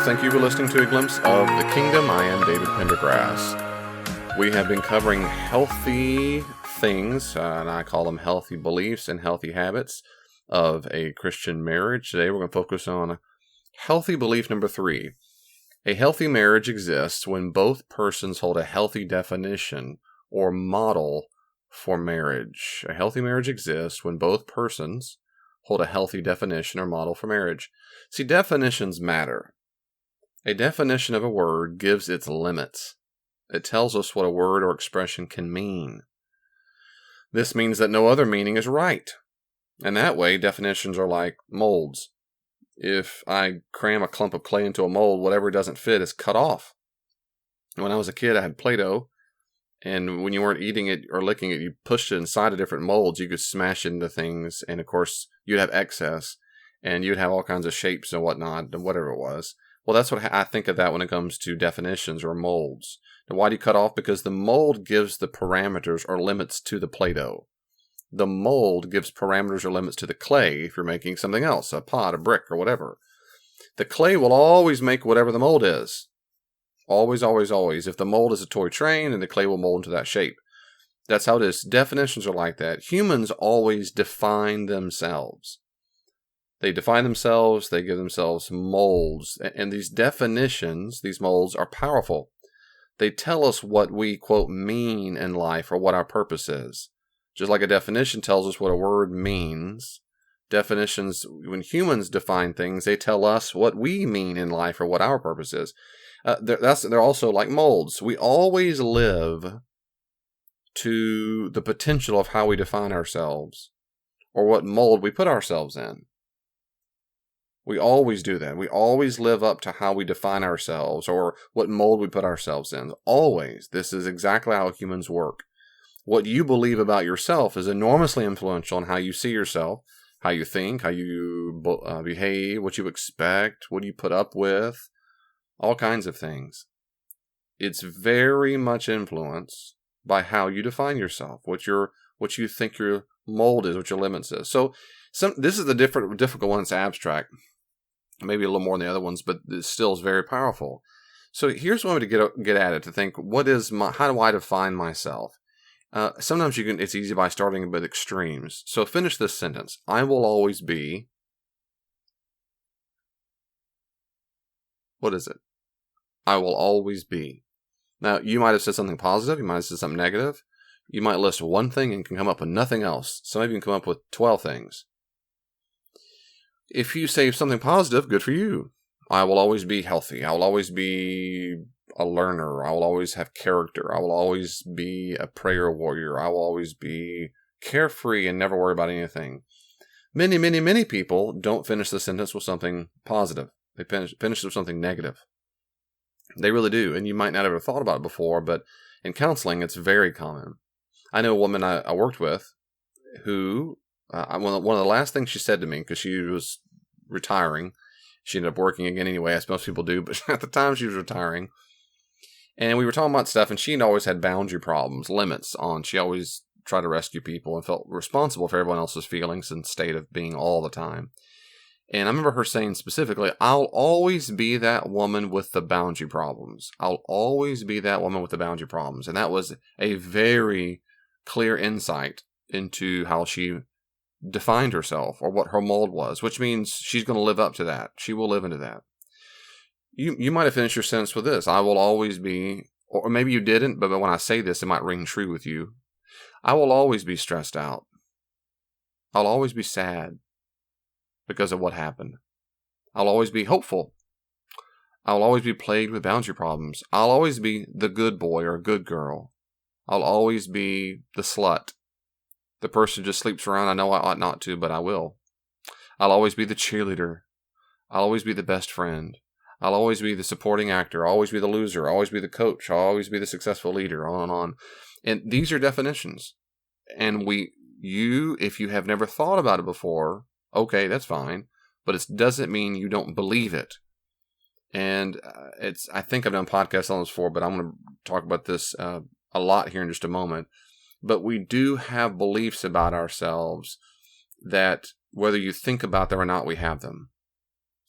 Thank you for listening to A Glimpse of the Kingdom. I am David Pendergrass. We have been covering healthy things, and I call them healthy beliefs and healthy habits of a Christian marriage. Today we're going to focus on healthy belief number 3. A healthy marriage exists when both persons hold a healthy definition or model for marriage. A healthy marriage exists when both persons hold a healthy definition or model for marriage. See, definitions matter. A definition of a word gives its limits. It tells us what a word or expression can mean. This means that no other meaning is right. And that way, definitions are like molds. If I cram a clump of clay into a mold, whatever doesn't fit is cut off. When I was a kid, I had Play-Doh, and when you weren't eating it or licking it, you pushed it inside of different molds. You could smash into things, and of course, you'd have excess, and you'd have all kinds of shapes and whatnot, and whatever it was. Well, that's what I think of that when it comes to definitions or molds. Now, why do you cut off? Because the mold gives the parameters or limits to the Play-Doh. The mold gives parameters or limits to the clay if you're making something else, a pot, a brick, or whatever. The clay will always make whatever the mold is. Always, always, always. If the mold is a toy train, then the clay will mold into that shape. That's how it is. Definitions are like that. Humans always define themselves. They define themselves, they give themselves molds. And these definitions, these molds, are powerful. They tell us what we, quote, mean in life or what our purpose is. Just like a definition tells us what a word means, definitions, when humans define things, they tell us what we mean in life or what our purpose is. They're also like molds. We always live to the potential of how we define ourselves or what mold we put ourselves in. We always do that. We always live up to how we define ourselves or what mold we put ourselves in. Always. This is exactly how humans work. What you believe about yourself is enormously influential on how you see yourself, how you think, how you behave, what you expect, what you put up with, all kinds of things. It's very much influenced by how you define yourself, what you think your mold is, what your limits is. So this is the difficult one. It's abstract. Maybe a little more than the other ones, but it still is very powerful. So here's one way to get at it, to think, how do I define myself? Sometimes it's easy by starting with extremes. So finish this sentence. I will always be. What is it? I will always be. Now, you might have said something positive. You might have said something negative. You might list one thing and can come up with nothing else. Some of you can come up with 12 things. If you say something positive, good for you. I will always be healthy. I will always be a learner. I will always have character. I will always be a prayer warrior. I will always be carefree and never worry about anything. Many, many, many people don't finish the sentence with something positive. They finish with something negative. They really do. And you might not have ever thought about it before, but in counseling, it's very common. I know a woman I worked with who, one of the last things she said to me, because she was retiring, she ended up working again anyway, as most people do, but at the time she was retiring. And we were talking about stuff, and she'd always had boundary problems, limits on. She always tried to rescue people and felt responsible for everyone else's feelings and state of being all the time. And I remember her saying specifically, I'll always be that woman with the boundary problems. I'll always be that woman with the boundary problems. And that was a very clear insight into how she defined herself or what her mold was, which means she's going to live up to that. She will live into that. You might have finished your sentence with this. I will always be, or maybe you didn't, but when I say this, it might ring true with you. I will always be stressed out. I'll always be sad because of what happened. I'll always be hopeful. I'll always be plagued with boundary problems. I'll always be the good boy or good girl. I'll always be the slut. The person who just sleeps around. I know I ought not to, but I will. I'll always be the cheerleader. I'll always be the best friend. I'll always be the supporting actor. I'll always be the loser. I'll always be the coach. I'll always be the successful leader, on and on. And these are definitions. And if you have never thought about it before, okay, that's fine. But it doesn't mean you don't believe it. And I think I've done podcasts on this before, but I'm going to talk about this a lot here in just a moment. But we do have beliefs about ourselves that whether you think about them or not, we have them.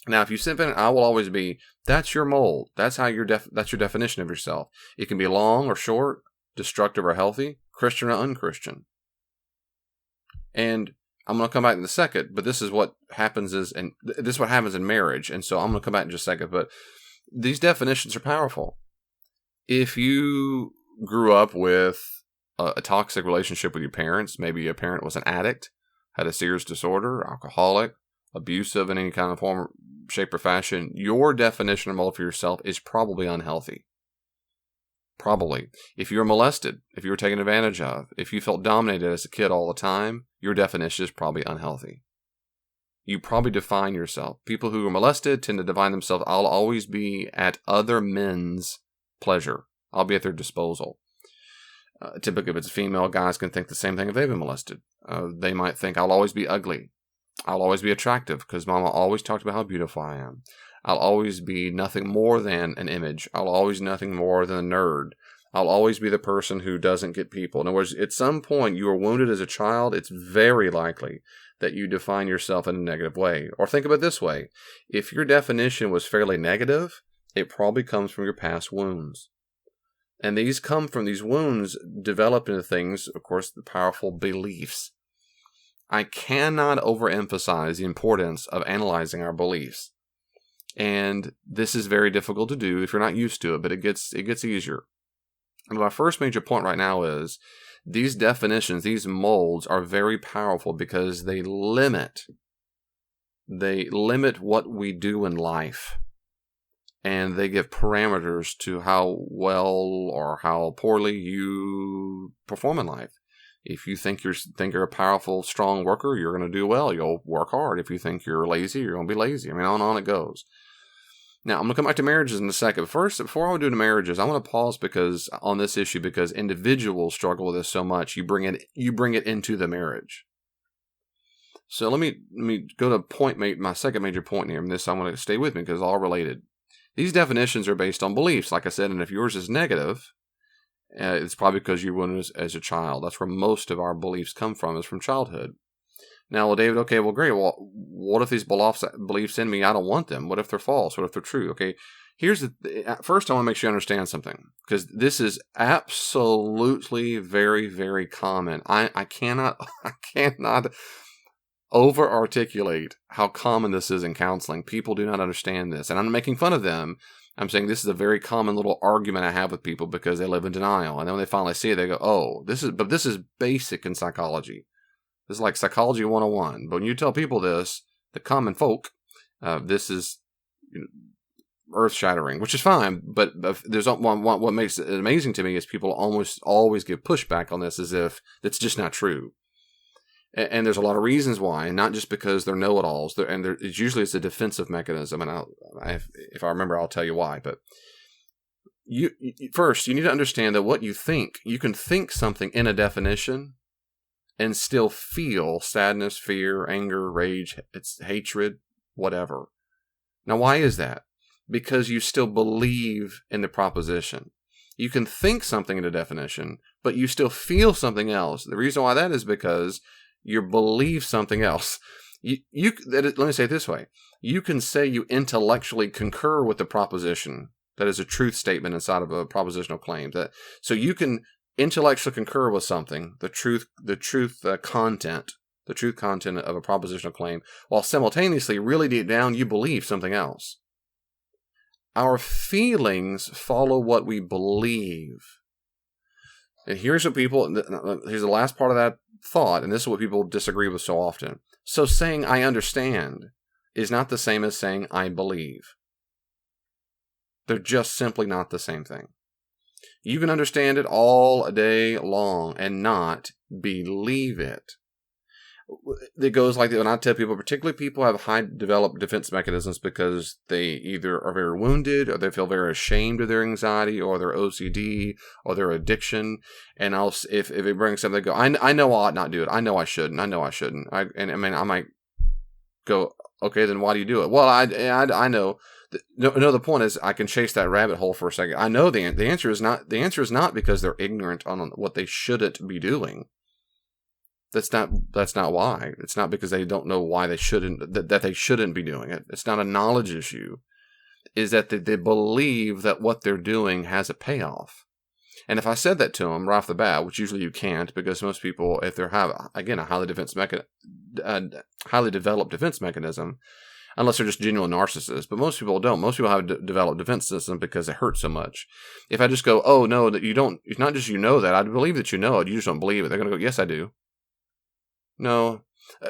Now, if you sit in, I will always be, that's your mold. That's how that's your definition of yourself. It can be long or short, destructive or healthy, Christian or unchristian. And I'm going to come back in a second, but this is what happens in marriage. And so I'm going to come back in just a second, but these definitions are powerful. If you grew up with a toxic relationship with your parents, maybe a parent was an addict, had a serious disorder, alcoholic, abusive in any kind of form, shape, or fashion, your definition of mold for yourself is probably unhealthy. Probably. If you were molested, if you were taken advantage of, if you felt dominated as a kid all the time, your definition is probably unhealthy. You probably define yourself. People who are molested tend to define themselves, I'll always be at other men's pleasure. I'll be at their disposal. Typically, if it's a female, guys can think the same thing if they've been molested. They might think, I'll always be ugly. I'll always be attractive because mama always talked about how beautiful I am. I'll always be nothing more than an image. I'll always nothing more than a nerd. I'll always be the person who doesn't get people. In other words, at some point you were wounded as a child, it's very likely that you define yourself in a negative way. Or think of it this way. If your definition was fairly negative, it probably comes from your past wounds. And these wounds develop into things, of course, the powerful beliefs. I cannot overemphasize the importance of analyzing our beliefs. And this is very difficult to do if you're not used to it, but it gets easier. And my first major point right now is these definitions, these molds are very powerful because they limit what we do in life. And they give parameters to how well or how poorly you perform in life. If you think you're a powerful, strong worker, you're going to do well. You'll work hard. If you think you're lazy, you're going to be lazy. I mean, on and on it goes. Now, I'm going to come back to marriages in a second. First, before I do the marriages, I want to pause on this issue because individuals struggle with this so much. You bring it into the marriage. So let me go to my second major point here, and this I want to stay with me because it's all related. These definitions are based on beliefs, like I said, and if yours is negative, it's probably because you were wounded as a child. That's where most of our beliefs come from, is from childhood. Now, well, David, okay, well, great. Well, what if these beliefs in me, I don't want them? What if they're false? What if they're true? Okay, first I want to make sure you understand something, because this is absolutely very, very common. I cannot over-articulate how common this is in counseling. People do not understand this, and I'm not making fun of them. I'm saying this is a very common little argument I have with people because they live in denial, and then when they finally see it, they go, "Oh, this is basic in psychology. This is like psychology 101." But when you tell people this, the common folk, this is earth-shattering, which is fine. But there's what makes it amazing to me is people almost always give pushback on this as if it's just not true. And there's a lot of reasons why, not just because they're know-it-alls. It's usually a defensive mechanism, and if I remember, I'll tell you why. But first, you need to understand that what you think, you can think something in a definition and still feel sadness, fear, anger, rage, it's hatred, whatever. Now, why is that? Because you still believe in the proposition. You can think something in a definition, but you still feel something else. The reason why that is because you believe something else. Let me say it this way. You can say you intellectually concur with the proposition. That is a truth statement inside of a propositional claim. So you can intellectually concur with something, the truth content of a propositional claim, while simultaneously, really deep down, you believe something else. Our feelings follow what we believe. And here's the last part of that thought, and this is what people disagree with so often. So saying I understand is not the same as saying I believe. They're just simply not the same thing. You can understand it all day long and not believe it. It goes like that when I tell people, particularly people have high developed defense mechanisms because they either are very wounded or they feel very ashamed of their anxiety or their OCD or their addiction. And if it brings something, they go, I know I ought not do it. I know I shouldn't. I might go, okay, then why do you do it? Well, I know. No, the point is I can chase that rabbit hole for a second. I know the answer is not because they're ignorant on what they shouldn't be doing. That's not why. It's not because they don't know why they shouldn't, that they shouldn't be doing it. It's not a knowledge issue. Is that they believe that what they're doing has a payoff. And if I said that to them right off the bat, which usually you can't, because most people, if they have, again, a highly developed defense mechanism, unless they're just genuine narcissists, but most people don't. Most people have a developed defense system because it hurts so much. If I just go, oh, no, that you don't, it's not just you know that, I believe that you know it, you just don't believe it. They're going to go, yes, I do. No,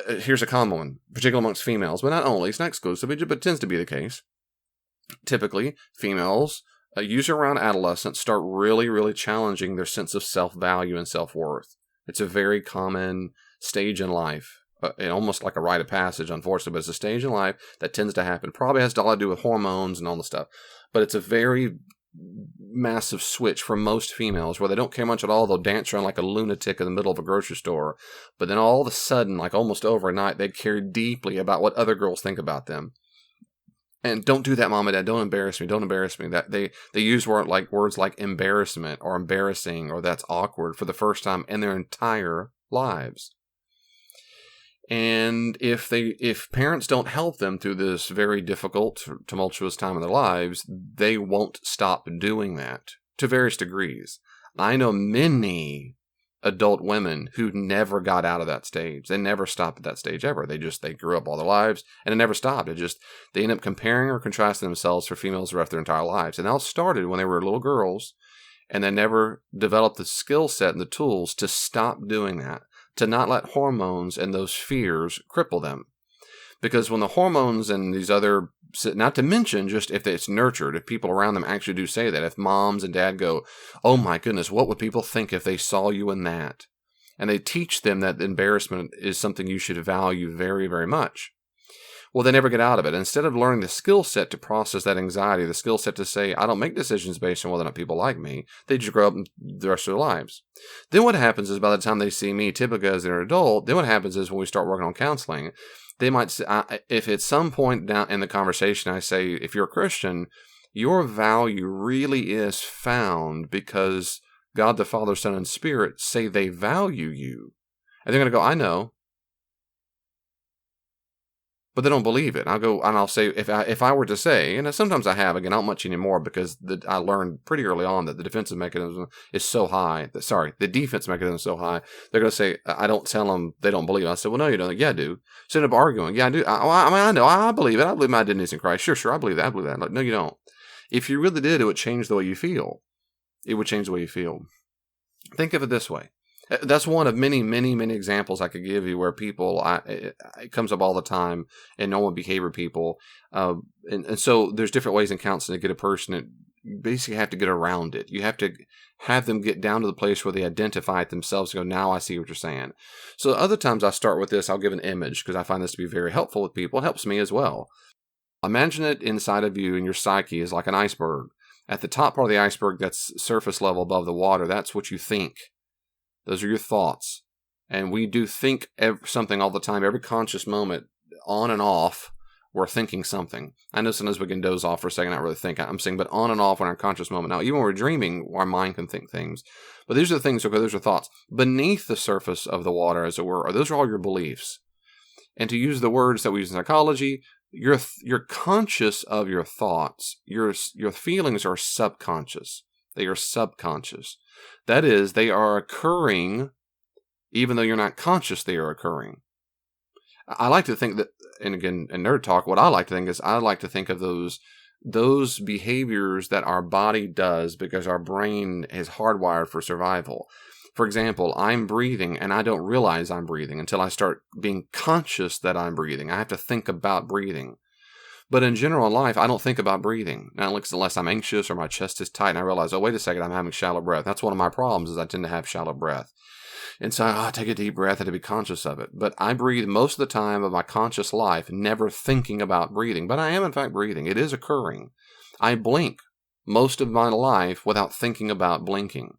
here's a common one, particularly amongst females, but not only, it's not exclusive, but it tends to be the case. Typically, females, usually around adolescence, start really, really challenging their sense of self-value and self-worth. It's a very common stage in life, and almost like a rite of passage, unfortunately, but it's a stage in life that tends to happen. Probably has a lot to do with hormones and all the stuff, but it's a very massive switch for most females where they don't care much at all. They'll dance around like a lunatic in the middle of a grocery store, but then all of a sudden, like almost overnight, they care deeply about what other girls think about them. And don't do that, Mom and Dad. Don't embarrass me. Don't embarrass me. That they use words like embarrassment or embarrassing or that's awkward for the first time in their entire lives. And if parents don't help them through this very difficult, tumultuous time in their lives, they won't stop doing that to various degrees. I know many adult women who never got out of that stage. They never stopped at that stage ever. They grew up all their lives and it never stopped. They end up comparing or contrasting themselves for females the rest of their entire lives. And that all started when they were little girls and they never developed the skill set and the tools to stop doing that, to not let hormones and those fears cripple them. Because when the hormones and these other, not to mention just if it's nurtured, if people around them actually do say that, if moms and dad go, oh my goodness, what would people think if they saw you in that? And they teach them that embarrassment is something you should value very, very much. Well, they never get out of it. Instead of learning the skill set to process that anxiety, the skill set to say, I don't make decisions based on whether or not people like me, they just grow up the rest of their lives. Then what happens is by the time they see me, typically as an adult, then what happens is when we start working on counseling, they might say, if at some point down in the conversation I say, if you're a Christian, your value really is found because God the Father, Son, and Spirit say they value you. And they're going to go, I know. But they don't believe it. I'll say, if I were to say, and sometimes I have, again, not much anymore because I learned pretty early on that the defensive mechanism is so high. The defense mechanism is so high. They're going to say, I don't tell them they don't believe it. I said, well, no, you don't. Yeah, I do. So end up arguing. Yeah, I do. I know. I believe it. I believe my identity is in Christ. Sure. I believe that. Like, no, you don't. If you really did, it would change the way you feel. It would change the way you feel. Think of it this way. That's one of many, many, many examples I could give you where people, it comes up all the time in normal behavior people. And so there's different ways in counseling to get a person, you basically have to get around it. You have to have them get down to the place where they identify it themselves and go, now I see what you're saying. So other times I start with this, I'll give an image because I find this to be very helpful with people. It helps me as well. Imagine it inside of you and your psyche is like an iceberg. At the top part of the iceberg, that's surface level above the water. That's what you think. Those are your thoughts. And we do think something all the time. Every conscious moment, on and off, we're thinking something. I know sometimes we can doze off for a second, not really think. I'm saying, but on and off in our conscious moment. Now, even when we're dreaming, our mind can think things. But these are the things, okay, those are thoughts. Beneath the surface of the water, as it were, those are all your beliefs. And to use the words that we use in psychology, you're conscious of your thoughts. Your feelings are subconscious. They are subconscious. That is, they are occurring, even though you're not conscious they are occurring. I like to think that, and again, in nerd talk, what I like to think is I like to think of those behaviors that our body does because our brain is hardwired for survival. For example, I'm breathing and I don't realize I'm breathing until I start being conscious that I'm breathing. I have to think about breathing. But in general life, I don't think about breathing. Now, unless I'm anxious or my chest is tight and I realize, oh, wait a second, I'm having shallow breath. That's one of my problems is I tend to have shallow breath. And so I take a deep breath and to be conscious of it. But I breathe most of the time of my conscious life, never thinking about breathing. But I am, in fact, breathing. It is occurring. I blink most of my life without thinking about blinking.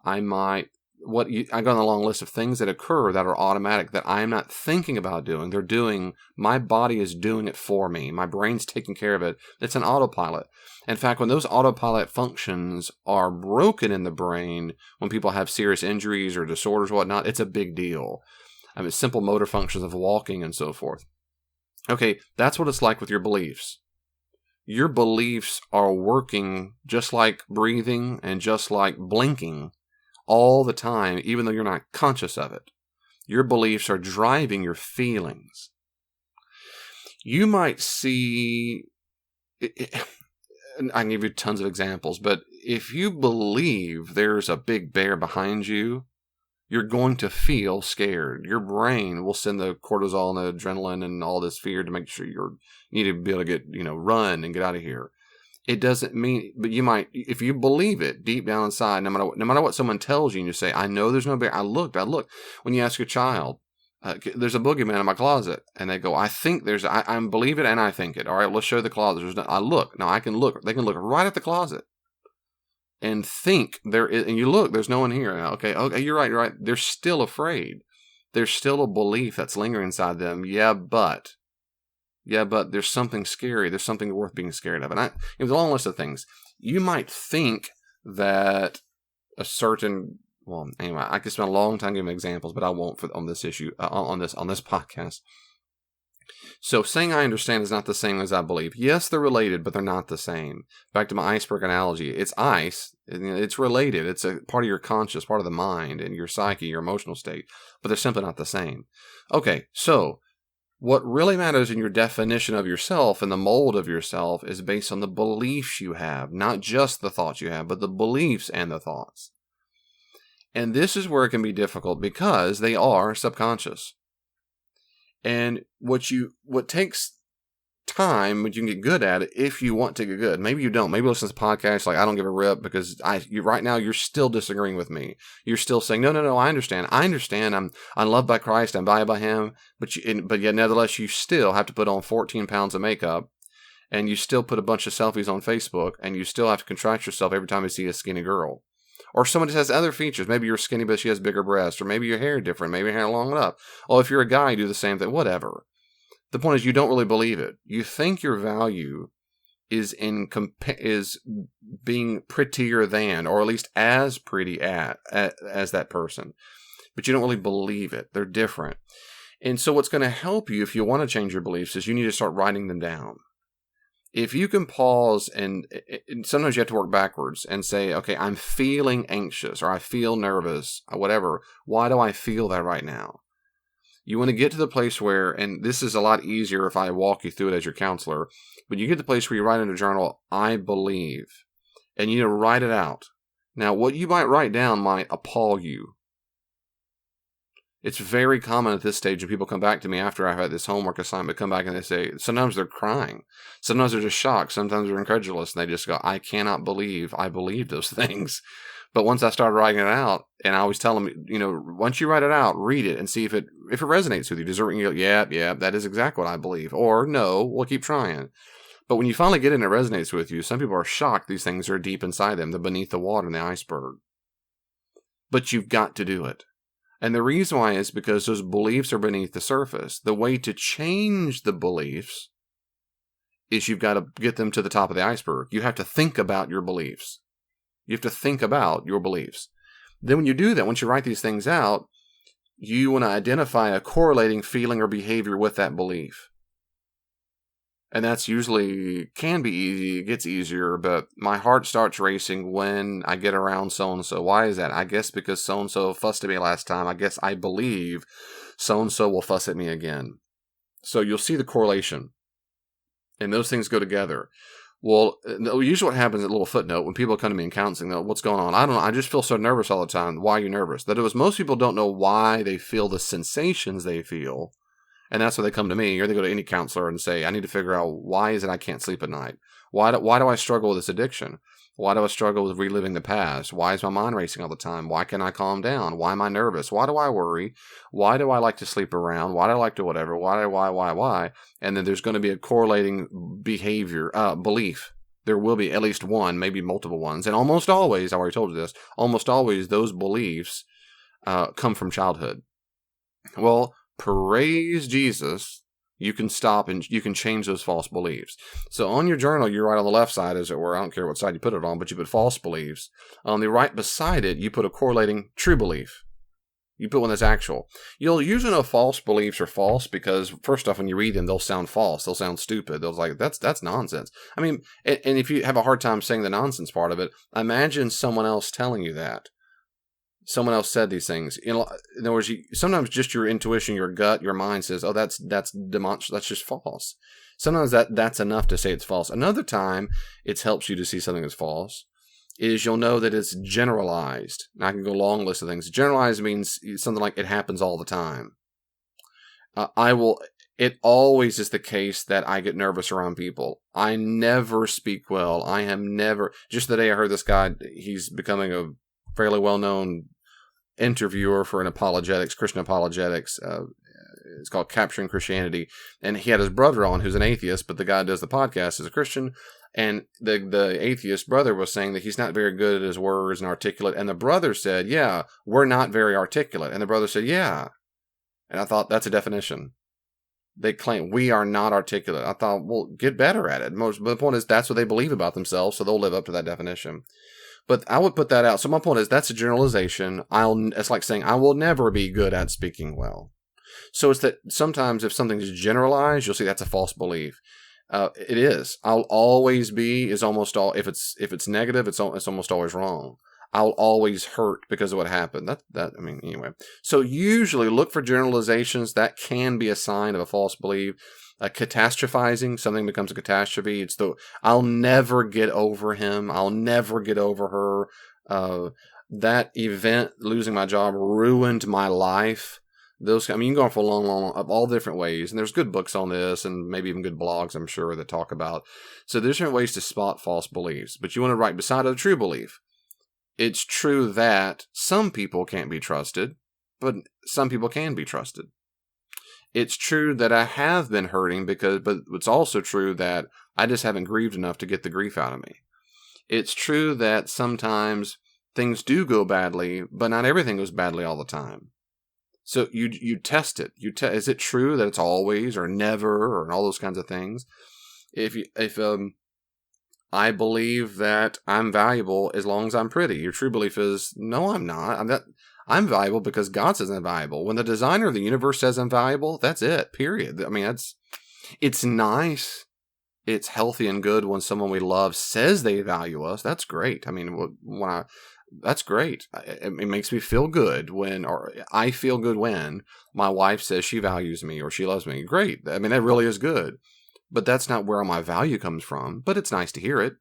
I got a long list of things that occur that are automatic that I'm not thinking about doing. They're doing, my body is doing it for me. My brain's taking care of it. It's an autopilot. In fact, when those autopilot functions are broken in the brain, when people have serious injuries or disorders or whatnot, it's a big deal. I mean, simple motor functions of walking and so forth. Okay, that's what it's like with your beliefs. Your beliefs are working just like breathing and just like blinking all the time, even though you're not conscious of it. Your beliefs are driving your feelings. You might see, I can give you tons of examples, but if you believe there's a big bear behind you, you're going to feel scared. Your brain will send the cortisol and the adrenaline and all this fear to make sure you need to be able to get, run and get out of here. It doesn't mean, but you might, if you believe it deep down inside, no matter what someone tells you, and you say, I know there's no bear. I looked. When you ask a child, there's a boogeyman in my closet, and they go, I believe it and I think it. All right, let's show the closet. I look. Now I can look. They can look right at the closet and think there is, and you look, there's no one here. Okay, you're right. They're still afraid. There's still a belief that's lingering inside them. Yeah, but there's something scary. There's something worth being scared of. And it was a long list of things. You might think that a certain, well, anyway, I could spend a long time giving examples, but I won't on this issue, on this podcast. So saying I understand is not the same as I believe. Yes, they're related, but they're not the same. Back to my iceberg analogy. It's ice. It's related. It's a part of your conscious, part of the mind and your psyche, your emotional state, but they're simply not the same. Okay, so what really matters in your definition of yourself and the mold of yourself is based on the beliefs you have, not just the thoughts you have, but the beliefs and the thoughts. And this is where it can be difficult because they are subconscious. And what takes time, but you can get good at it if you want to get good. Maybe you don't. Maybe listen to podcasts like I don't give a rip because right now you're still disagreeing with me. You're still saying no. I understand. I'm loved by Christ. I'm valued by Him. But yet nevertheless you still have to put on 14 pounds of makeup, and you still put a bunch of selfies on Facebook, and you still have to contract yourself every time you see a skinny girl. Or someone just has other features. Maybe you're skinny, but she has bigger breasts. Or maybe your hair different. Maybe your hair long enough. Oh, if you're a guy, you do the same thing. Whatever. The point is you don't really believe it. You think your value is being prettier than, or at least as pretty as that person. But you don't really believe it. They're different. And so what's going to help you if you want to change your beliefs is you need to start writing them down. If you can pause and sometimes you have to work backwards and say, okay, I'm feeling anxious or I feel nervous or whatever. Why do I feel that right now? You want to get to the place where, and this is a lot easier if I walk you through it as your counselor, but you get to the place where you write in a journal, I believe, and you write it out. Now, what you might write down might appall you. It's very common at this stage when people come back to me after I've had this homework assignment, come back and they say, sometimes they're crying. Sometimes they're just shocked. Sometimes they're incredulous. And they just go, I cannot believe I believe those things. But once I started writing it out, and I always tell them, once you write it out, read it and see if it resonates with you. Does it ring? You go, yeah, that is exactly what I believe. Or no, we'll keep trying. But when you finally get it and it resonates with you, some people are shocked these things are deep inside them. They're beneath the water in the iceberg. But you've got to do it. And the reason why is because those beliefs are beneath the surface. The way to change the beliefs is you've got to get them to the top of the iceberg. You have to think about your beliefs. You have to think about your beliefs. Then when you do that, once you write these things out, you want to identify a correlating feeling or behavior with that belief. And that's usually can be easy. It gets easier, but my heart starts racing when I get around so-and-so. Why is that? I guess because so-and-so fussed at me last time. I guess I believe so-and-so will fuss at me again. So you'll see the correlation. And those things go together. Well, usually what happens, a little footnote, when people come to me in counseling, they'll, what's going on? I don't know. I just feel so nervous all the time. Why are you nervous? That it was most people don't know why they feel the sensations they feel. And that's why they come to me, or they go to any counselor and say, I need to figure out why is it I can't sleep at night? Why do I struggle with this addiction? Why do I struggle with reliving the past? Why is my mind racing all the time? Why can't I calm down? Why am I nervous? Why do I worry? Why do I like to sleep around? Why do I like to whatever? Why? And then there's going to be a correlating behavior, belief. There will be at least one, maybe multiple ones. And almost always, I already told you this, almost always those beliefs come from childhood. Well, praise Jesus, you can stop and you can change those false beliefs. So on your journal, you write on the left side, as it were, I don't care what side you put it on, but you put false beliefs. On the right beside it, you put a correlating true belief. You put one that's actual. You'll usually know false beliefs are false because, first off, when you read them, they'll sound false. They'll sound stupid. They'll like, that's nonsense. I mean, and if you have a hard time saying the nonsense part of it, imagine someone else telling you that. Someone else said these things. In other words, sometimes just your intuition, your gut, your mind says, "Oh, that's just false." Sometimes that's enough to say it's false. Another time, it helps you to see something that's false. Is you'll know that it's generalized. Now, I can go long list of things. Generalized means something like it happens all the time. It always is the case that I get nervous around people. I never speak well. I am never. Just the day I heard this guy, he's becoming a fairly well-known interviewer for Christian apologetics. It's called Capturing Christianity. And he had his brother on, who's an atheist, but the guy who does the podcast is a Christian. And the atheist brother was saying that he's not very good at his words and articulate. And the brother said, "Yeah, we're not very articulate." And the brother said, "Yeah." And I thought, that's a definition. They claim we are not articulate. I thought, well, get better at it. But the point is, that's what they believe about themselves, so they'll live up to that definition. But I would put that out. So my point is, that's a generalization. It's like saying I will never be good at speaking well. So it's that sometimes if something's generalized, you'll see that's a false belief. It is. I'll always be is almost all. If it's negative, it's almost always wrong. I'll always hurt because of what happened. Anyway. So usually look for generalizations. That can be a sign of a false belief. Catastrophizing, something becomes a catastrophe. I'll never get over him. I'll never get over her. That event, losing my job, ruined my life. You can go on for a long, all different ways. And there's good books on this and maybe even good blogs, I'm sure, that talk about. So there's different ways to spot false beliefs. But you want to write beside a true belief. It's true that some people can't be trusted, but some people can be trusted. It's true that I have been hurting but it's also true that I just haven't grieved enough to get the grief out of me. It's true that sometimes things do go badly, but not everything goes badly all the time. So you test it. Is it true that it's always or never or all those kinds of things? If I believe that I'm valuable as long as I'm pretty. Your true belief is, no, I'm not. I'm valuable because God says I'm valuable. When the designer of the universe says I'm valuable, that's it, period. I mean, it's nice. It's healthy and good when someone we love says they value us. That's great. I mean, that's great. It makes me feel good or I feel good when my wife says she values me or she loves me. Great. I mean, that really is good. But that's not where my value comes from. But it's nice to hear it.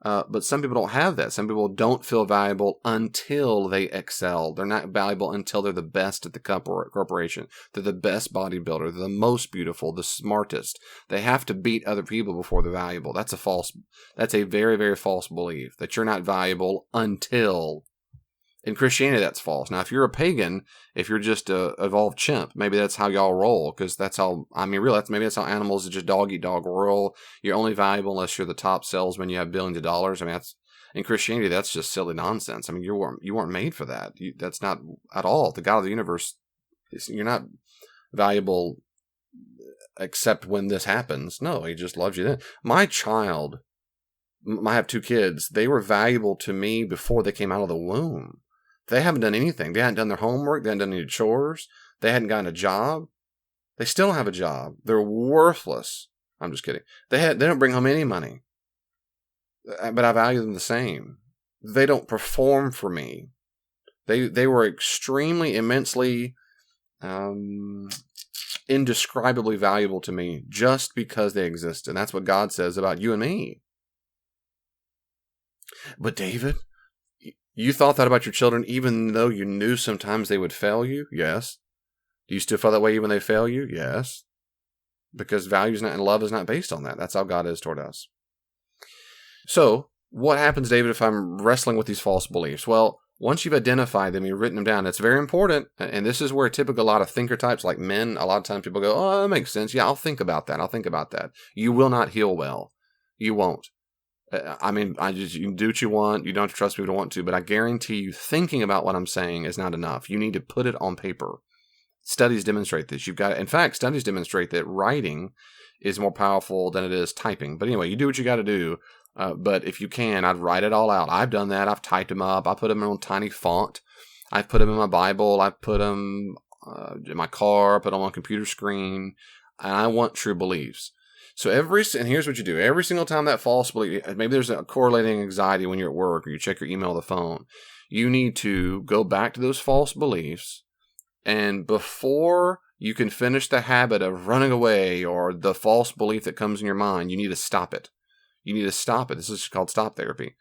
But some people don't have that. Some people don't feel valuable until they excel. They're not valuable until they're the best at the corporation. They're the best bodybuilder. They're the most beautiful, the smartest. They have to beat other people before they're valuable. That's a very, very false belief that you're not valuable until. In Christianity, that's false. Now, if you're a pagan, if you're just a evolved chimp, maybe that's how y'all roll, because maybe that's how animals that just dog eat dog roll. You're only valuable unless you're the top salesman, you have billions of dollars. I mean, in Christianity, that's just silly nonsense. I mean, you weren't made for that. That's not at all. The God of the universe, you're not valuable except when this happens. No, he just loves you then. I have 2 kids. They were valuable to me before they came out of the womb. They haven't done anything. They hadn't done their homework. They hadn't done any chores. They hadn't gotten a job. They still don't have a job. They're worthless. I'm just kidding. They don't bring home any money. But I value them the same. They don't perform for me. They were extremely, immensely, indescribably valuable to me just because they exist. And that's what God says about you and me. But David, you thought that about your children even though you knew sometimes they would fail you? Yes. Do you still feel that way even when they fail you? Yes. Because values and love is not based on that. That's how God is toward us. So, what happens, David, if I'm wrestling with these false beliefs? Well, once you've identified them, you've written them down, it's very important. And this is where typically a lot of thinker types like men, a lot of times people go, oh, that makes sense. Yeah, I'll think about that. You will not heal well. You won't. You can do what you want. You don't have to trust me if you don't want to, but I guarantee you thinking about what I'm saying is not enough. You need to put it on paper. Studies demonstrate this. In fact, studies demonstrate that writing is more powerful than it is typing. But anyway, you do what you got to do. But if you can, I'd write it all out. I've done that. I've typed them up. I put them on tiny font. I've put them in my Bible. I've put them in my car. I put them on a computer screen. And I want true beliefs. So and here's what you do. Every single time that false belief, maybe there's a correlating anxiety when you're at work or you check your email or the phone, you need to go back to those false beliefs. And before you can finish the habit of running away or the false belief that comes in your mind, you need to stop it. You need to stop it. This is called stop therapy.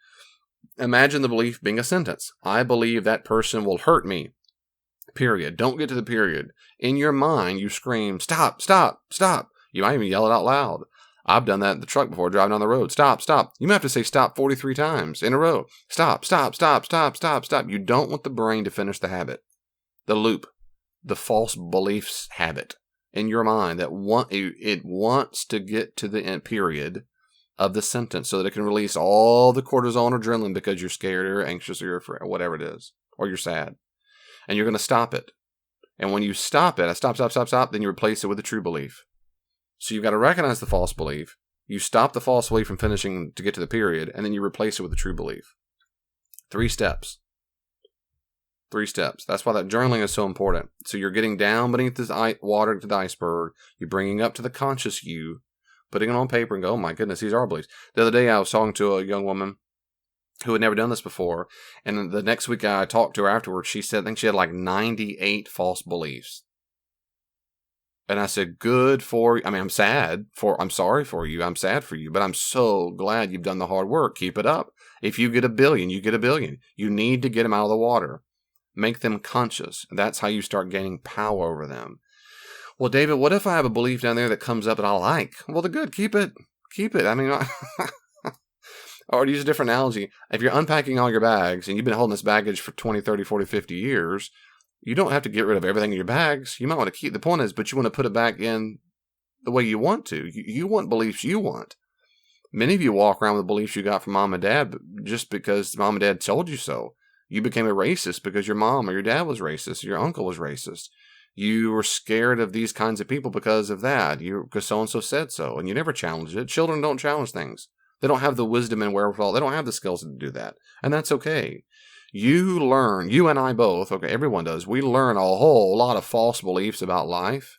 Imagine the belief being a sentence. I believe that person will hurt me. Period. Don't get to the period. In your mind, you scream, stop, stop, stop. You might even yell it out loud. I've done that in the truck before, driving down the road. Stop, stop. You might have to say stop 43 times in a row. Stop, stop, stop, stop, stop, stop. You don't want the brain to finish the habit. The loop. The false beliefs habit in your mind that it wants to get to the end period of the sentence so that it can release all the cortisol or adrenaline because you're scared or anxious or you're afraid or whatever it is, or you're sad. And you're going to stop it. And when you stop it, stop, then you replace it with a true belief. So you've got to recognize the false belief. You stop the false belief from finishing to get to the period, and then you replace it with a true belief. 3 steps. 3 steps. That's why that journaling is so important. So you're getting down beneath this water to the iceberg. You're bringing up to the conscious you, putting it on paper and go, oh my goodness, these are beliefs. The other day I was talking to a young woman who had never done this before. And the next week I talked to her afterwards. She said, I think she had like 98 false beliefs. And I said, good for you. I mean, I'm sorry for you. I'm sad for you, but I'm so glad you've done the hard work. Keep it up. If you get 1 billion, you get 1 billion. You need to get them out of the water. Make them conscious. That's how you start gaining power over them. Well, David, what if I have a belief down there that comes up that I like? Well, they're good. Keep it. Keep it. I mean, or to use a different analogy, if you're unpacking all your bags and you've been holding this baggage for 20, 30, 40, 50 years, you don't have to get rid of everything in your bags. You might want to keep, the point is, but you want to put it back in the way you want to. You want beliefs you want. Many of you walk around with beliefs you got from mom and dad just because mom and dad told you so. You became a racist because your mom or your dad was racist, or your uncle was racist. You were scared of these kinds of people because of that. Because so-and-so said so, and you never challenged it. Children don't challenge things. They don't have the wisdom and wherewithal. They don't have the skills to do that. And that's okay. You learn, you and I both, okay, everyone does, we learn a whole lot of false beliefs about life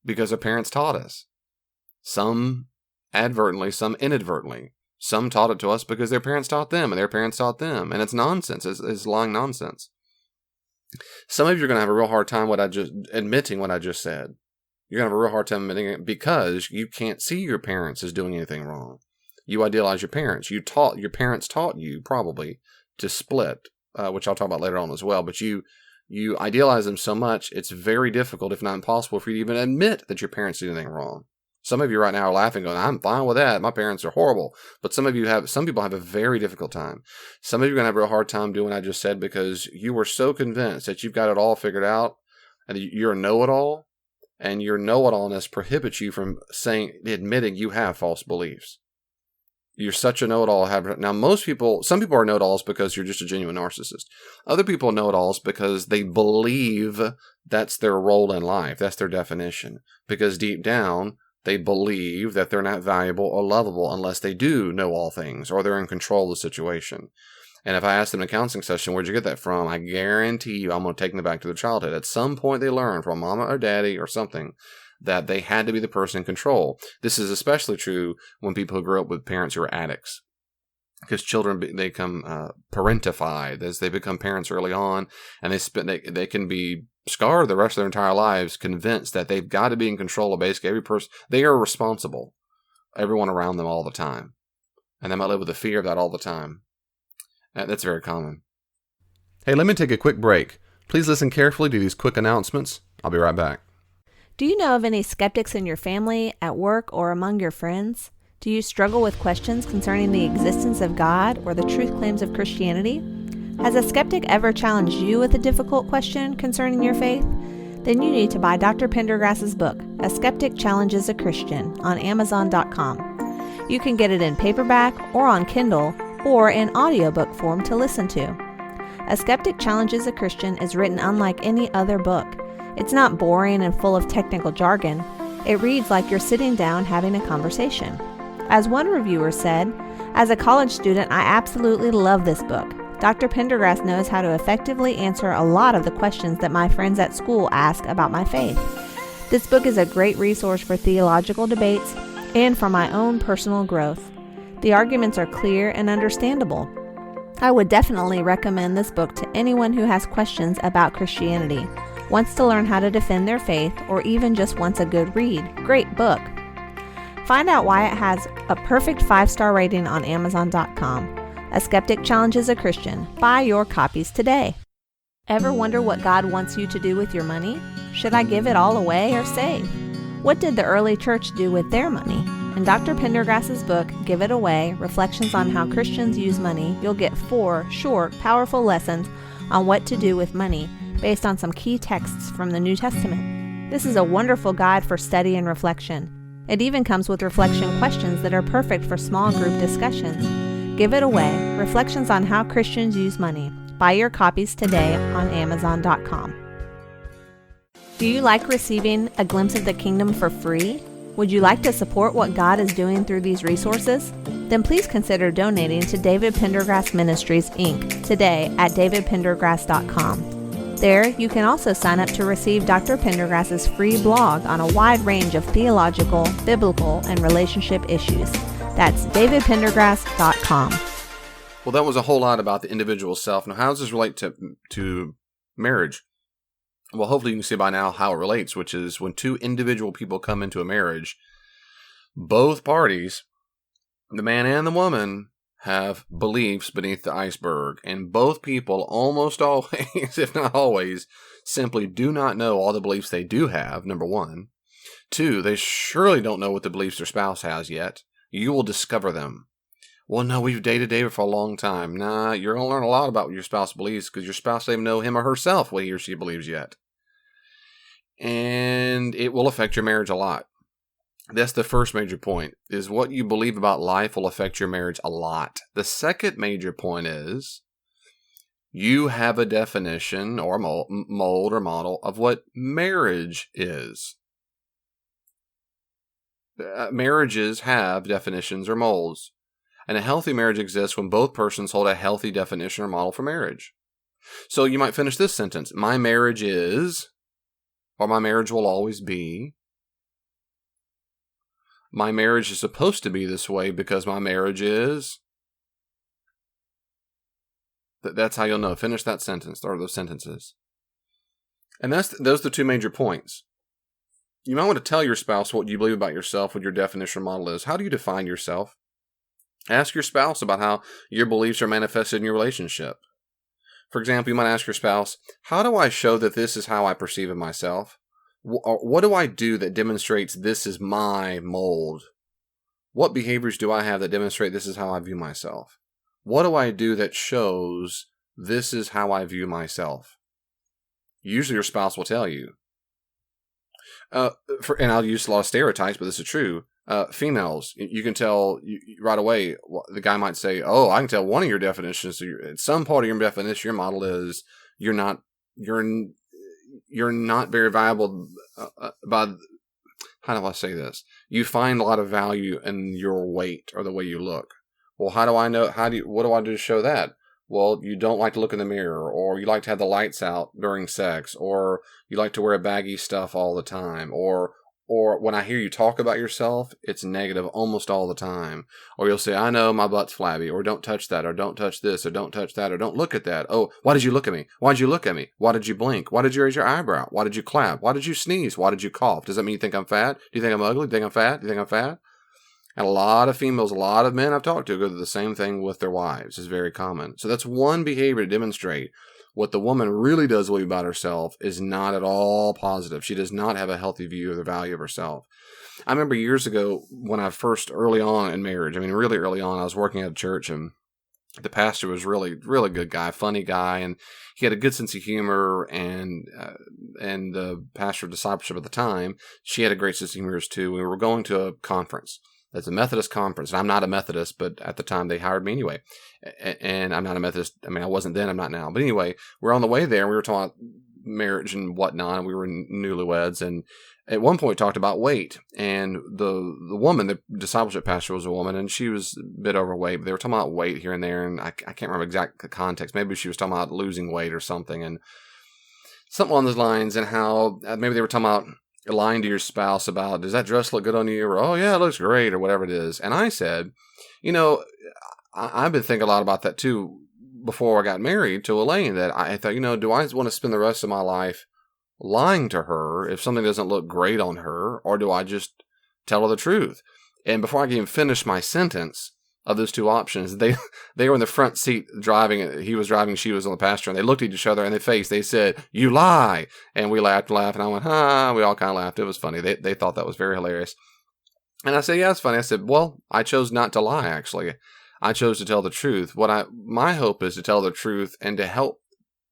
because our parents taught us. Some advertently, some inadvertently. Some taught it to us because their parents taught them, and their parents taught them. And it's nonsense. It's lying nonsense. Some of you are going to have a real hard time admitting what I just said. You're going to have a real hard time admitting it because you can't see your parents as doing anything wrong. You idealize your parents. Your parents taught you probably to split, which I'll talk about later on as well. But you idealize them so much, it's very difficult, if not impossible, for you to even admit that your parents did anything wrong. Some of you right now are laughing, going, I'm fine with that. My parents are horrible. But some people have a very difficult time. Some of you are going to have a real hard time doing what I just said because you were so convinced that you've got it all figured out and you're a know-it-all, and your know-it-allness prohibits you from admitting you have false beliefs. You're such a know-it-all. Now, some people are know-it-alls because you're just a genuine narcissist. Other people are know-it-alls because they believe that's their role in life. That's their definition. Because deep down, they believe that they're not valuable or lovable unless they do know all things or they're in control of the situation. And if I ask them in a counseling session, where'd you get that from? I guarantee you I'm going to take them back to their childhood. At some point they learned from mama or daddy or something that they had to be the person in control. This is especially true when people who grew up with parents who are addicts. Because children, they become parentified as they become parents early on, and they can be scarred the rest of their entire lives, convinced that they've got to be in control of basically every person. They are responsible, everyone around them all the time. And they might live with the fear of that all the time. That's very common. Hey, let me take a quick break. Please listen carefully to these quick announcements. I'll be right back. Do you know of any skeptics in your family, at work, or among your friends? Do you struggle with questions concerning the existence of God or the truth claims of Christianity? Has a skeptic ever challenged you with a difficult question concerning your faith? Then you need to buy Dr. Pendergrass's book, A Skeptic Challenges a Christian, on Amazon.com. You can get it in paperback or on Kindle or in audiobook form to listen to. A Skeptic Challenges a Christian is written unlike any other book. It's not boring and full of technical jargon. It reads like you're sitting down having a conversation. As one reviewer said, as a college student, I absolutely love this book. Dr. Pendergrass knows how to effectively answer a lot of the questions that my friends at school ask about my faith. This book is a great resource for theological debates and for my own personal growth. The arguments are clear and understandable. I would definitely recommend this book to anyone who has questions about Christianity, wants to learn how to defend their faith, or even just wants a good read. Great book. Find out why it has a perfect 5-star rating on Amazon.com. A Skeptic Challenges a Christian. Buy your copies today. Ever wonder what God wants you to do with your money? Should I give it all away or save? What did the early church do with their money? In Dr. Pendergrass's book, Give It Away, Reflections on How Christians Use Money, you'll get 4 short, powerful lessons on what to do with money based on some key texts from the New Testament. This is a wonderful guide for study and reflection. It even comes with reflection questions that are perfect for small group discussions. Give It Away, Reflections on How Christians Use Money. Buy your copies today on Amazon.com. Do you like receiving a glimpse of the kingdom for free? Would you like to support what God is doing through these resources? Then please consider donating to David Pendergrass Ministries, Inc. today at davidpendergrass.com. There, you can also sign up to receive Dr. Pendergrass's free blog on a wide range of theological, biblical, and relationship issues. That's davidpendergrass.com. Well, that was a whole lot about the individual self. Now, how does this relate to marriage? Well, hopefully you can see by now how it relates, which is when two individual people come into a marriage, both parties, the man and the woman, have beliefs beneath the iceberg. And both people almost always, if not always, simply do not know all the beliefs they do have, number one. 2, they surely don't know what the beliefs their spouse has yet. You will discover them. Well, no, we've dated David for a long time. Nah, you're going to learn a lot about what your spouse believes because your spouse doesn't even know him or herself what he or she believes yet. And it will affect your marriage a lot. That's the first major point, is what you believe about life will affect your marriage a lot. The second major point is you have a definition or mold or model of what marriage is. Marriages have definitions or molds. And a healthy marriage exists when both persons hold a healthy definition or model for marriage. So you might finish this sentence. My marriage is, or my marriage will always be. My marriage is supposed to be this way because my marriage is. That's how you'll know. Finish that sentence, or those sentences. And those are the two major points. You might want to tell your spouse what you believe about yourself, what your definition or model is. How do you define yourself? Ask your spouse about how your beliefs are manifested in your relationship. For example, you might ask your spouse, how do I show that this is how I perceive of myself? What do I do that demonstrates this is my mold? What behaviors do I have that demonstrate this is how I view myself? What do I do that shows this is how I view myself? Usually your spouse will tell you. And I'll use a lot of stereotypes, but this is true. Females, you can tell right away. The guy might say, "Oh, I can tell one of your definitions. At some part of your definition, your model is you're not very valuable." By how do I say this? You find a lot of value in your weight or the way you look. Well, how do I know? What do I do to show that? Well, you don't like to look in the mirror, or you like to have the lights out during sex, or you like to wear baggy stuff all the time, or when I hear you talk about yourself, it's negative almost all the time. Or you'll say, I know my butt's flabby, or don't touch that, or don't touch this, or don't touch that, or don't look at that. Oh, why did you look at me? Why did you look at me? Why did you blink? Why did you raise your eyebrow? Why did you clap? Why did you sneeze? Why did you cough? Does that mean you think I'm fat? Do you think I'm ugly? Do you think I'm fat? Do you think I'm fat? And a lot of females, a lot of men I've talked to go through the same thing with their wives. It's very common. So that's one behavior to demonstrate what the woman really does believe about herself is not at all positive. She does not have a healthy view of the value of herself. I remember years ago when I first, early on in marriage, really early on, I was working at a church, and the pastor was really, really good guy, funny guy, and he had a good sense of humor, and the pastor of discipleship at the time, she had a great sense of humor too. We were going to a conference. It's a Methodist conference. And I'm not a Methodist, but at the time they hired me anyway. And I'm not a Methodist. I wasn't then, I'm not now. But anyway, we're on the way there, and we were talking about marriage and whatnot, and we were newlyweds, and at one point talked about weight, and the woman, the discipleship pastor, was a woman, and she was a bit overweight, but they were talking about weight here and there, and I can't remember exact context. Maybe she was talking about losing weight or something, and something along those lines, and how maybe they were talking about lying to your spouse about, does that dress look good on you? Or, oh yeah, it looks great, or whatever it is. And I said, I've been thinking a lot about that too before I got married to Elaine, that I thought, do I want to spend the rest of my life lying to her if something doesn't look great on her, or do I just tell her the truth? And before I can even finish my sentence of those two options, they were in the front seat driving. He was driving, she was on the passenger, and they looked at each other in the face. They said, "You lie." And we laughed, and I went, "Ha." We all kind of laughed. It was funny. They thought that was very hilarious. And I said, "Yeah, it's funny." I said, "Well, I chose not to lie, actually. I chose to tell the truth. My hope is to tell the truth and to help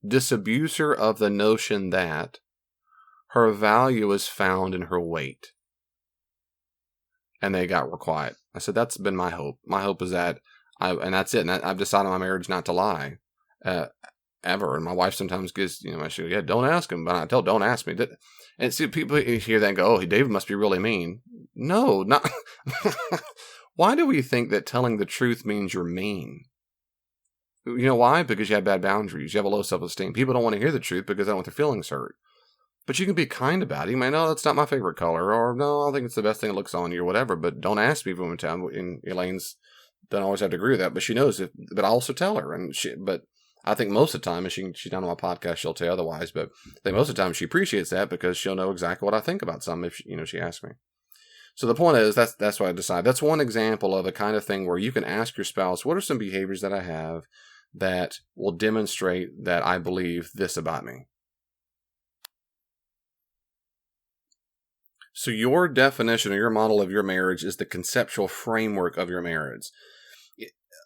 disabuse her of the notion that her value is found in her weight." And they got real quiet. I said, that's been my hope. My hope is that and that's it. And I've decided in my marriage not to lie, ever. And my wife sometimes gets, she goes, "Yeah, don't ask him." But I tell her, don't ask me. And see, people hear that and go, "Oh, David must be really mean." No, not. Why do we think that telling the truth means you're mean? You know why? Because you have bad boundaries. You have a low self-esteem. People don't want to hear the truth because they don't want their feelings hurt. But you can be kind about it. You may know, "That's not my favorite color," or, "No, I don't think it's the best thing that looks on you," or whatever. But don't ask me if one time. And Elaine's don't always have to agree with that, but she knows it. But I also tell her, but I think most of the time, and she's not on my podcast, she'll tell you otherwise. But I think most of the time she appreciates that because she'll know exactly what I think about something if she asks me. So the point is, that's why I decided. That's one example of a kind of thing where you can ask your spouse, "What are some behaviors that I have that will demonstrate that I believe this about me?" So your definition or your model of your marriage is the conceptual framework of your marriage.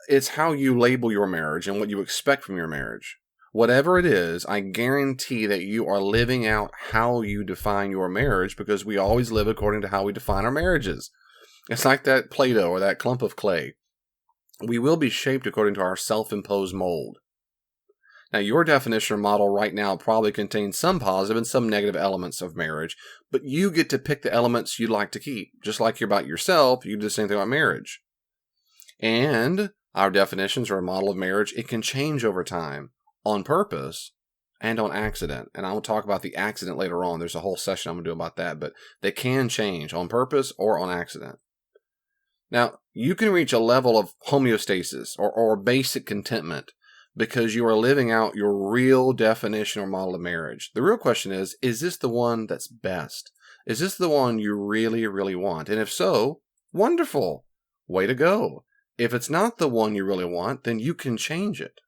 It's how you label your marriage and what you expect from your marriage. Whatever it is, I guarantee that you are living out how you define your marriage, because we always live according to how we define our marriages. It's like that Play-Doh or that clump of clay. We will be shaped according to our self-imposed mold. Now, your definition or model right now probably contains some positive and some negative elements of marriage, but you get to pick the elements you'd like to keep. Just like you're about yourself, you do the same thing about marriage. And our definitions or a model of marriage, it can change over time, on purpose and on accident. And I will talk about the accident later on. There's a whole session I'm going to do about that, but they can change on purpose or on accident. Now, you can reach a level of homeostasis or basic contentment because you are living out your real definition or model of marriage. The real question is this the one that's best? Is this the one you really, really want? And if so, wonderful. Way to go. If it's not the one you really want, then you can change it.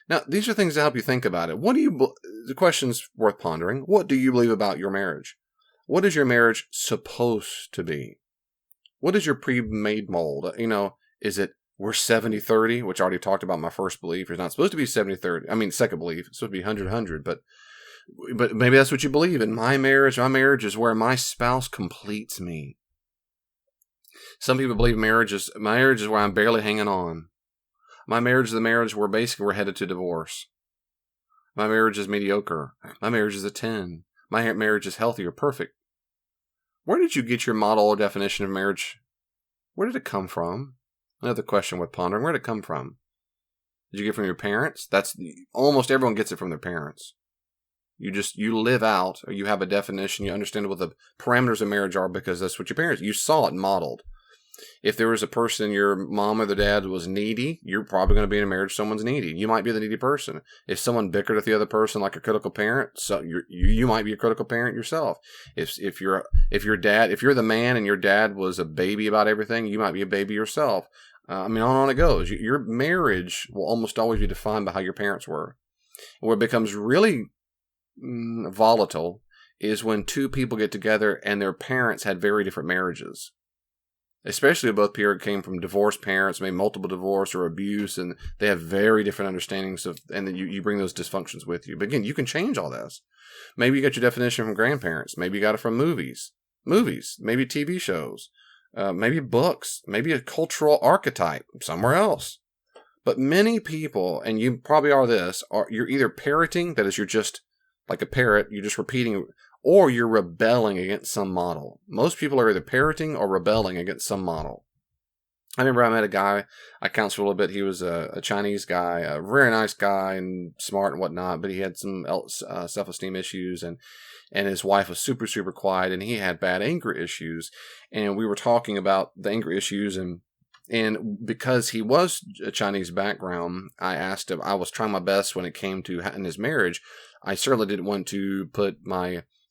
Now, these are things to help you think about it. The question's worth pondering. What do you believe about your marriage? What is your marriage supposed to be? What is your pre-made mold? Is it we're 70-30, which I already talked about my first belief. It's not supposed to be 70-30. I mean, second belief. It's supposed to be 100-100, but maybe that's what you believe. In my marriage is where my spouse completes me. Some people believe marriage is where I'm barely hanging on. My marriage is the marriage where basically we're headed to divorce. My marriage is mediocre. My marriage is a 10. My marriage is healthy or perfect. Where did you get your model or definition of marriage? Where did it come from? Another question worth pondering. Where did it come from? Did you get it from your parents? Almost everyone gets it from their parents. You live out, or you have a definition, you understand what the parameters of marriage are because that's what your parents, you saw it modeled. If there was a person, your mom or the dad was needy, you're probably going to be in a marriage someone's needy. You might be the needy person. If someone bickered with the other person like a critical parent, so you might be a critical parent yourself. If you're the man and your dad was a baby about everything, you might be a baby yourself. On and on it goes. Your marriage will almost always be defined by how your parents were. Where it becomes really volatile is when two people get together and their parents had very different marriages. Especially if both people came from divorced parents, maybe multiple divorce or abuse, and they have very different understandings and then you bring those dysfunctions with you. But again, you can change all this. Maybe you got your definition from grandparents. Maybe you got it from movies, maybe TV shows, maybe books, maybe a cultural archetype somewhere else. But many people, and you probably are this, you're either parroting, that is, you're just like a parrot, you're just repeating, or you're rebelling against some model. Most people are either parroting or rebelling against some model. I remember I met a guy I counseled for a little bit. He was a Chinese guy, a very nice guy and smart and whatnot, but he had some self-esteem issues, and his wife was super, super quiet, and he had bad anger issues. And we were talking about the anger issues, and because he was a Chinese background, I asked him, I was trying my best when it came to in his marriage. I certainly didn't want to put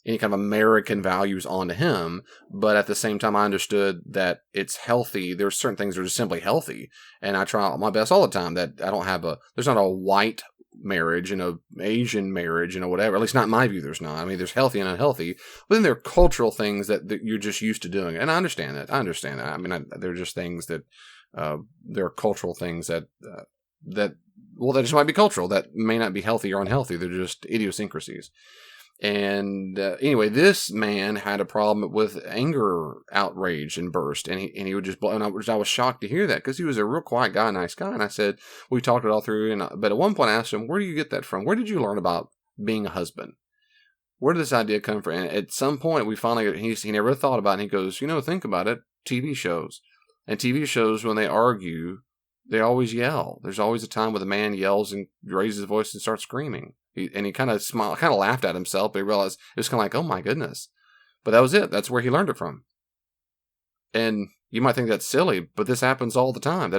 any kind of American values onto him, but at the same time, I understood that it's healthy. There's certain things that are just simply healthy, and I try my best all the time that I don't have there's not a white marriage and a Asian marriage and whatever. At least not in my view, there's not. I mean, there's healthy and unhealthy, but then there are cultural things that you're just used to doing, and I understand that. I mean, they're just things that there are cultural things that just might be cultural, that may not be healthy or unhealthy. They're just idiosyncrasies. And anyway, this man had a problem with anger, outrage, and burst, and he would just blow. And I was shocked to hear that, because he was a real quiet guy, nice guy. And I said, we talked it all through. But at one point, I asked him, "Where do you get that from? Where did you learn about being a husband? Where did this idea come from?" And at some point, we finally he never thought about it. And he goes, think about it. TV shows, when they argue, they always yell. There's always a time where the man yells and raises his voice and starts screaming. He kind of smiled, kind of laughed at himself, but he realized it was kind of like, oh my goodness. But that was it. That's where he learned it from. And you might think that's silly, but this happens all the time.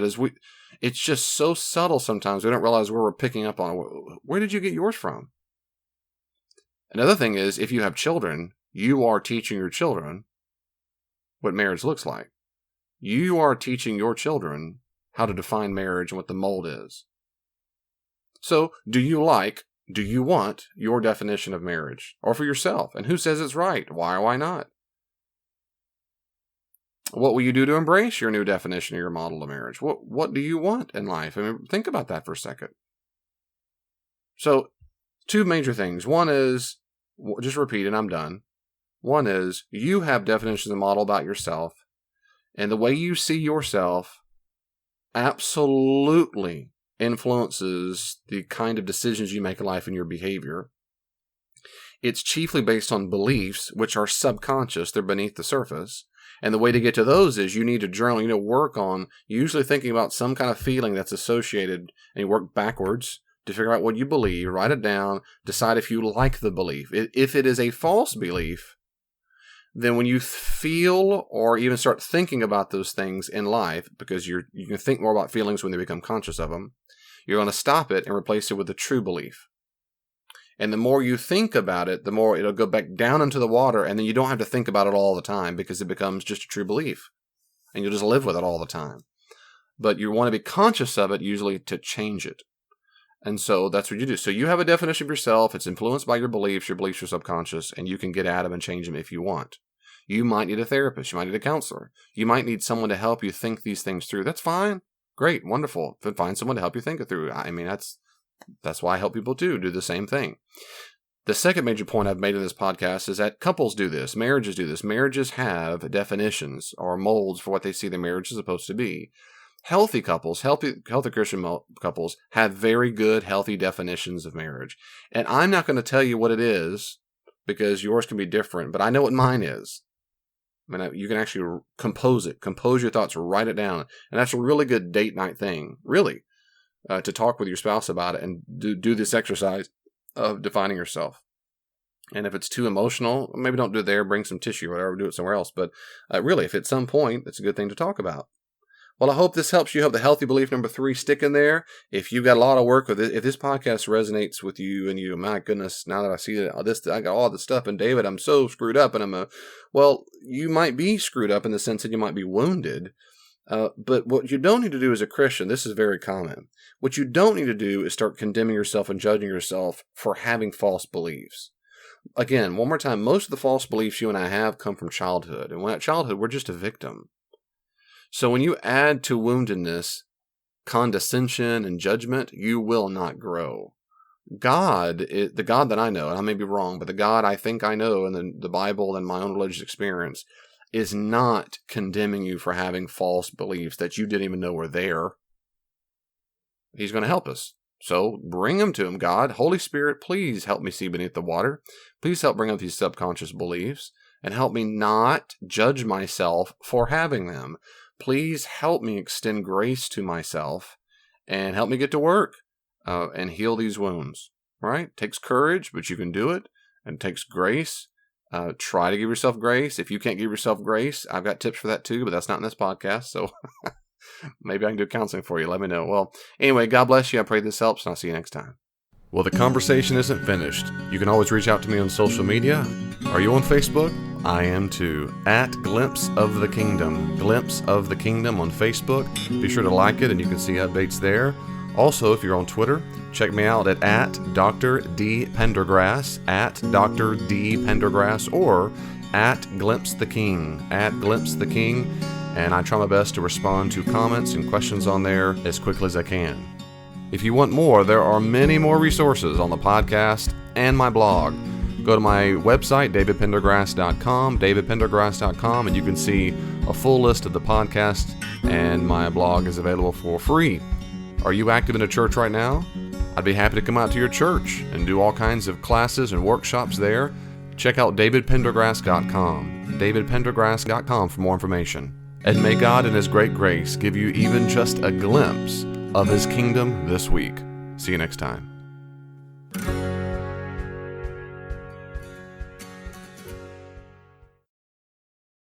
It's just so subtle sometimes we don't realize where we're picking up on. Where did you get yours from? Another thing is, if you have children, you are teaching your children what marriage looks like. You are teaching your children how to define marriage and what the mold is. So, do you want your definition of marriage? Or for yourself? And who says it's right? Why or why not? What will you do to embrace your new definition of your model of marriage? What do you want in life? I mean, think about that for a second. So, two major things. One is, just repeat and I'm done. One is, you have definitions of model about yourself, and the way you see yourself absolutely influences the kind of decisions you make in life and your behavior. It's chiefly based on beliefs, which are subconscious. They're beneath the surface. And the way to get to those is you need to journal, work on usually thinking about some kind of feeling that's associated, and you work backwards to figure out what you believe, write it down, decide if you like the belief. If it is a false belief, then when you feel or even start thinking about those things in life, because you can think more about feelings when they become conscious of them, you're going to stop it and replace it with a true belief. And the more you think about it, the more it'll go back down into the water, and then you don't have to think about it all the time, because it becomes just a true belief. And you'll just live with it all the time. But you want to be conscious of it, usually, to change it. And so that's what you do. So you have a definition of yourself. It's influenced by your beliefs. Your beliefs are subconscious, and you can get at them and change them if you want. You might need a therapist. You might need a counselor. You might need someone to help you think these things through. That's fine. Great. Wonderful. Find someone to help you think it through. I mean, that's why I help people too, do the same thing. The second major point I've made in this podcast is that couples do this. Marriages do this. Marriages have definitions or molds for what they see their marriage is supposed to be. Healthy couples, healthy Christian couples have very good, healthy definitions of marriage. And I'm not going to tell you what it is, because yours can be different, but I know what mine is. I mean, you can actually compose it. Compose your thoughts, write it down. And that's a really good date night thing, really, to talk with your spouse about it and do this exercise of defining yourself. And if it's too emotional, maybe don't do it there, bring some tissue or whatever, do it somewhere else. But really, if at some point, it's a good thing to talk about. Well, I hope this helps you. Hope the healthy belief number 3 stick in there. If you've got a lot of work with it, if this podcast resonates with you and you, my goodness, now that I see that I got all this stuff, and David, I'm so screwed up, and well, you might be screwed up in the sense that you might be wounded. But what you don't need to do as a Christian, this is very common. What you don't need to do is start condemning yourself and judging yourself for having false beliefs. Again, one more time, most of the false beliefs you and I have come from childhood. And when at childhood, we're just a victim. So when you add to woundedness condescension and judgment, you will not grow. God, the God that I know, and I may be wrong, but the God I think I know in the Bible and my own religious experience is not condemning you for having false beliefs that you didn't even know were there. He's going to help us. So bring them to him, God. Holy Spirit, please help me see beneath the water. Please help bring up these subconscious beliefs and help me not judge myself for having them. Please help me extend grace to myself and help me get to work and heal these wounds, right? It takes courage, but you can do it. And it takes grace. Try to give yourself grace. If you can't give yourself grace, I've got tips for that too, but that's not in this podcast. So maybe I can do counseling for you. Let me know. Well, anyway, God bless you. I pray this helps, and I'll see you next time. Well, the conversation isn't finished. You can always reach out to me on social media. Are you on Facebook? I am too. At Glimpse of the Kingdom. Glimpse of the Kingdom on Facebook. Be sure to like it, and you can see updates there. Also, if you're on Twitter, check me out at Dr. D. Pendergrass, at Dr. D. Pendergrass, or at Glimpse the King, at Glimpse the King. And I try my best to respond to comments and questions on there as quickly as I can. If you want more, there are many more resources on the podcast and my blog. Go to my website, davidpendergrass.com, davidpendergrass.com, and you can see a full list of the podcast, and my blog is available for free. Are you active in a church right now? I'd be happy to come out to your church and do all kinds of classes and workshops there. Check out davidpendergrass.com, davidpendergrass.com for more information. And may God in His great grace give you even just a glimpse of His kingdom this week. See you next time.